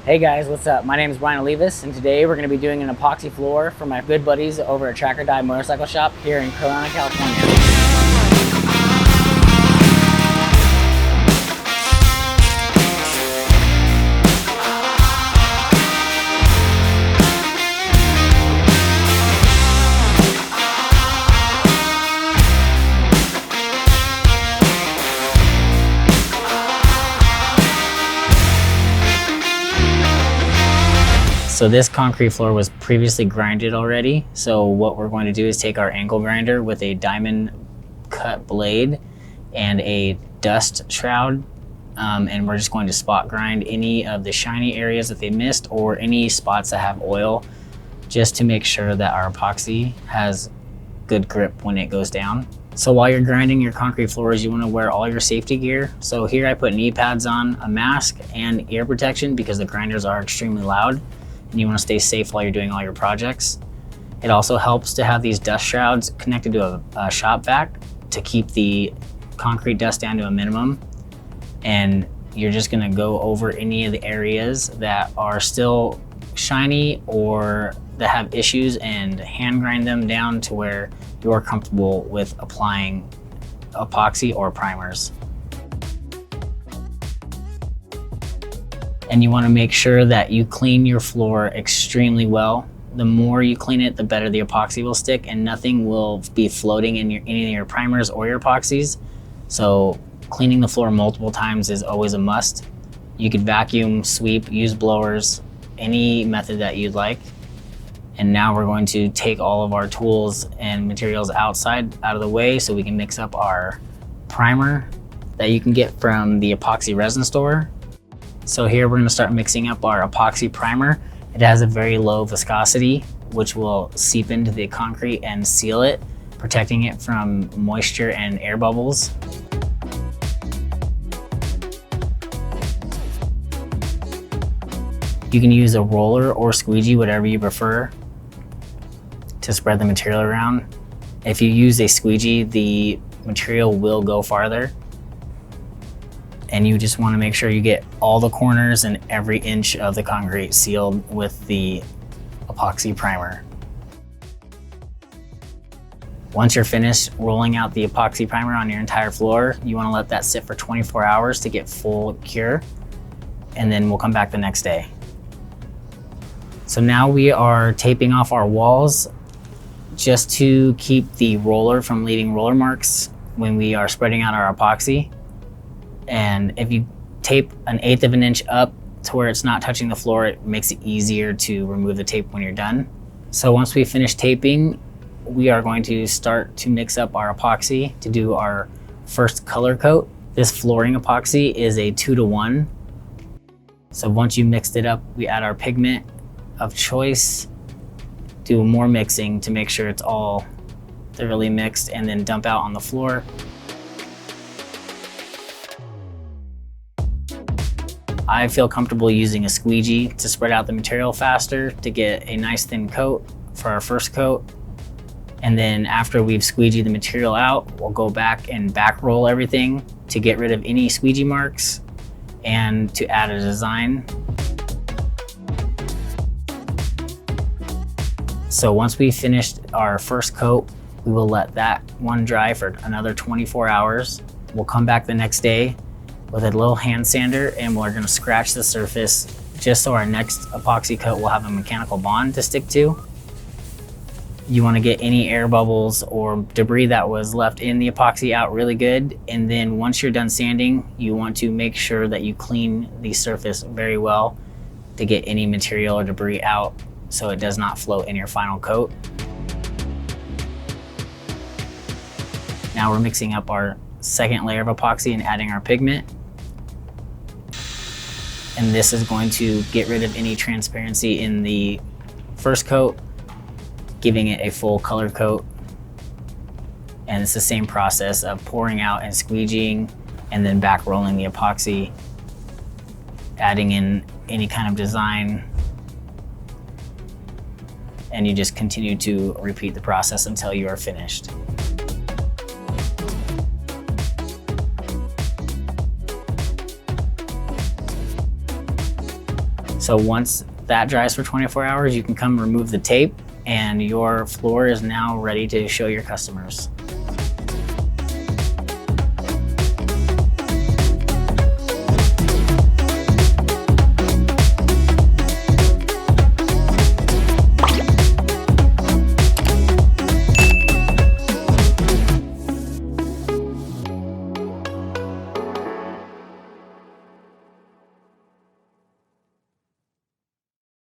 Hey guys, what's up? My name is Brian Olivas, and today we're going to be doing an epoxy floor for my good buddies over at Track or Die Motorcycle Shop here in Corona, California. So this concrete floor was previously grinded already. So what we're going to do is take our angle grinder with a diamond cut blade and a dust shroud, and we're just going to spot grind any of the shiny areas that they missed or any spots that have oil, just to make sure that our epoxy has good grip when it goes down. So while you're grinding your concrete floors, you want to wear all your safety gear. So here I put knee pads on, a mask, and ear protection because the grinders are extremely loud and you want to stay safe while you're doing all your projects. It also helps to have these dust shrouds connected to a shop vac to keep the concrete dust down to a minimum. And you're just going to go over any of the areas that are still shiny or that have issues and hand grind them down to where you're comfortable with applying epoxy or primers. And you want to make sure that you clean your floor extremely well. The more you clean it, the better the epoxy will stick, and nothing will be floating in any of your primers or your epoxies. So cleaning the floor multiple times is always a must. You could vacuum, sweep, use blowers, any method that you'd like. And now we're going to take all of our tools and materials out of the way so we can mix up our primer that you can get from the Epoxy Resin store. So here we're going to start mixing up our epoxy primer. It has a very low viscosity, which will seep into the concrete and seal it, protecting it from moisture and air bubbles. You can use a roller or squeegee, whatever you prefer, to spread the material around. If you use a squeegee, the material will go farther. And you just want to make sure you get all the corners and every inch of the concrete sealed with the epoxy primer. Once you're finished rolling out the epoxy primer on your entire floor, you want to let that sit for 24 hours to get full cure, and then we'll come back the next day. So now we are taping off our walls just to keep the roller from leaving roller marks when we are spreading out our epoxy. And if you tape 1/8 of an inch up to where it's not touching the floor, it makes it easier to remove the tape when you're done. So once we finish taping, we are going to start to mix up our epoxy to do our first color coat. This flooring epoxy is a 2-to-1. So once you mixed it up, we add our pigment of choice, do more mixing to make sure it's all thoroughly mixed, and then dump out on the floor. I feel comfortable using a squeegee to spread out the material faster to get a nice thin coat for our first coat. And then after we've squeegeed the material out, we'll go back and back roll everything to get rid of any squeegee marks and to add a design. So once we finished our first coat, we will let that one dry for another 24 hours. We'll come back the next day with a little hand sander, and we're going to scratch the surface just so our next epoxy coat will have a mechanical bond to stick to. You want to get any air bubbles or debris that was left in the epoxy out really good, and then once you're done sanding, you want to make sure that you clean the surface very well to get any material or debris out so it does not float in your final coat. Now we're mixing up our second layer of epoxy and adding our pigment. And this is going to get rid of any transparency in the first coat, giving it a full color coat. And it's the same process of pouring out and squeegeeing and then back rolling the epoxy, adding in any kind of design. And you just continue to repeat the process until you are finished. So once that dries for 24 hours, you can come remove the tape and your floor is now ready to show your customers.